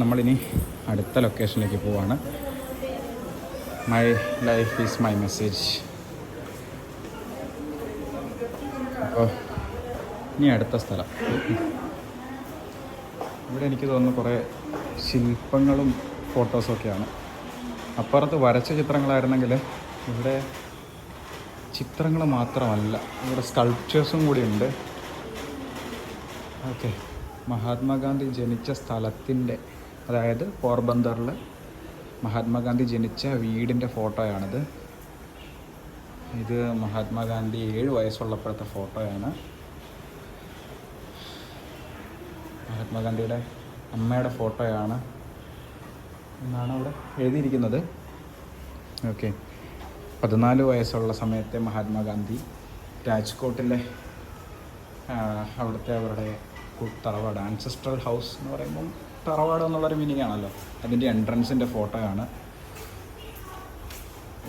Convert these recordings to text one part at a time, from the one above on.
നമ്മളിനി അടുത്ത ലൊക്കേഷനിലേക്ക് പോവാണ്. My life is my message. അപ്പോൾ ഇനി അടുത്ത സ്ഥലം. ഇവിടെ എനിക്ക് തോന്നുന്നു കുറേ ശില്പങ്ങളും ഫോട്ടോസൊക്കെയാണ്. അപ്പുറത്ത് വരച്ച ചിത്രങ്ങളായിരുന്നെങ്കിൽ ഇവിടെ ചിത്രങ്ങൾ മാത്രമല്ല, ഇവിടെ സ്കൾപ്ചേഴ്സും കൂടിയുണ്ട്. ഓക്കെ, മഹാത്മാഗാന്ധി ജനിച്ച സ്ഥലത്തിൻ്റെ, അതായത് പോർബന്ദറിൽ മഹാത്മാഗാന്ധി ജനിച്ച വീടിൻ്റെ ഫോട്ടോയാണിത്. ഇത് മഹാത്മാഗാന്ധി 7 വയസ്സുള്ളപ്പോഴത്തെ ഫോട്ടോയാണ്. മഹാത്മാഗാന്ധിയുടെ അമ്മയുടെ ഫോട്ടോയാണ് എന്നാണ് അവിടെ എഴുതിയിരിക്കുന്നത്. ഓക്കെ, 14 വയസ്സുള്ള സമയത്തെ മഹാത്മാഗാന്ധി രാജ്കോട്ടിലെ അവിടുത്തെ അവരുടെ തറവാട്, ആൻസെസ്ട്രൽ ഹൗസ് എന്ന് പറയുമ്പം തറവാട് എന്നുള്ളൊരു മീനിങ് ആണല്ലോ, അതിൻ്റെ എൻട്രൻസിൻ്റെ ഫോട്ടോയാണ്.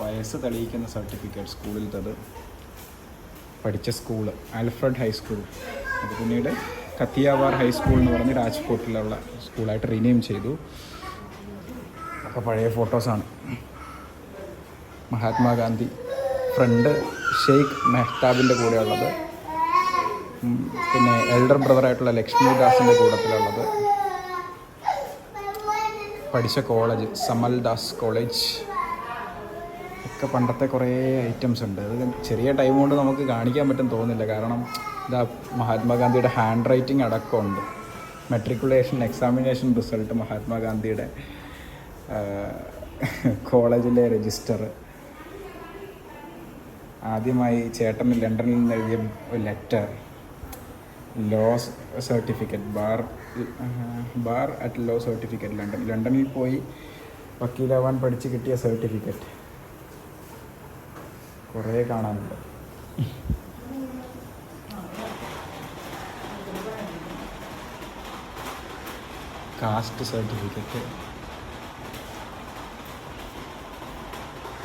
വയസ്സ് തെളിയിക്കുന്ന സർട്ടിഫിക്കറ്റ്, സ്കൂളിലത്തത്. പഠിച്ച സ്കൂള് ആൽഫ്രഡ് ഹൈസ്കൂൾ, അത് പിന്നീട് കത്തിയാവാർ ഹൈസ്കൂൾ എന്ന് പറഞ്ഞ് രാജ്കോട്ടിലുള്ള സ്കൂളായിട്ട് റീനെയിം ചെയ്തു. ഒക്കെ പഴയ ഫോട്ടോസാണ്. മഹാത്മാഗാന്ധി ഫ്രണ്ട് ഷെയ്ഖ് മെഹ്താബിൻ്റെ കൂടെയുള്ളത്, പിന്നെ എൽഡർ ബ്രദറായിട്ടുള്ള ലക്ഷ്മിദാസിൻ്റെ കൂട്ടത്തിലുള്ളത്. പഠിച്ച കോളേജ് സമൽദാസ് കോളേജ് ഒക്കെ പണ്ടത്തെ കുറേ ഐറ്റംസ് ഉണ്ട്. അത് ചെറിയ ടൈം കൊണ്ട് നമുക്ക് കാണിക്കാൻ പറ്റും തോന്നുന്നില്ല, കാരണം ഇതാ മഹാത്മാഗാന്ധിയുടെ ഹാൻഡ് റൈറ്റിംഗ് അടക്കമുണ്ട്. മെട്രിക്കുലേഷൻ എക്സാമിനേഷൻ റിസൾട്ട്, മഹാത്മാഗാന്ധിയുടെ കോളേജിലെ രജിസ്റ്റർ, ആദ്യമായി ചേട്ടന് ലണ്ടനിൽ നിന്ന് എഴുതിയ letter, law certificate, bar at law certificate, ലണ്ടനിൽ പോയി വക്കീലാവാൻ പഠിച്ച് കിട്ടിയ സർട്ടിഫിക്കറ്റ്, കുറേ കാണാനുണ്ട്. കാസ്റ്റ് സർട്ടിഫിക്കറ്റ്,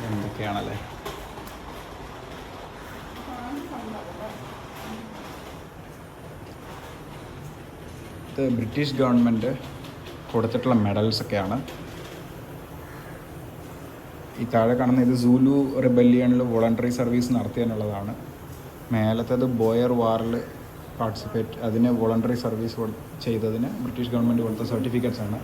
എന്തൊക്കെയാണല്ലേ. ഇത് ബ്രിട്ടീഷ് ഗവൺമെൻറ് കൊടുത്തിട്ടുള്ള മെഡൽസൊക്കെയാണ്. ഈ താഴെ കാണുന്ന ഇത് സൂലു റിബല്യണിൽ വോളണ്ടറി സർവീസ് നടത്തിയെന്നുള്ളതാണ്. മേലത്തേത് ബോയർ വാറിൽ പാർട്ടിസിപ്പേറ്റ്, അതിന് വോളണ്ടറി സർവീസ് ചെയ്തതിന് ബ്രിട്ടീഷ് ഗവൺമെൻറ് കൊടുത്ത സർട്ടിഫിക്കറ്റ്സാണ്.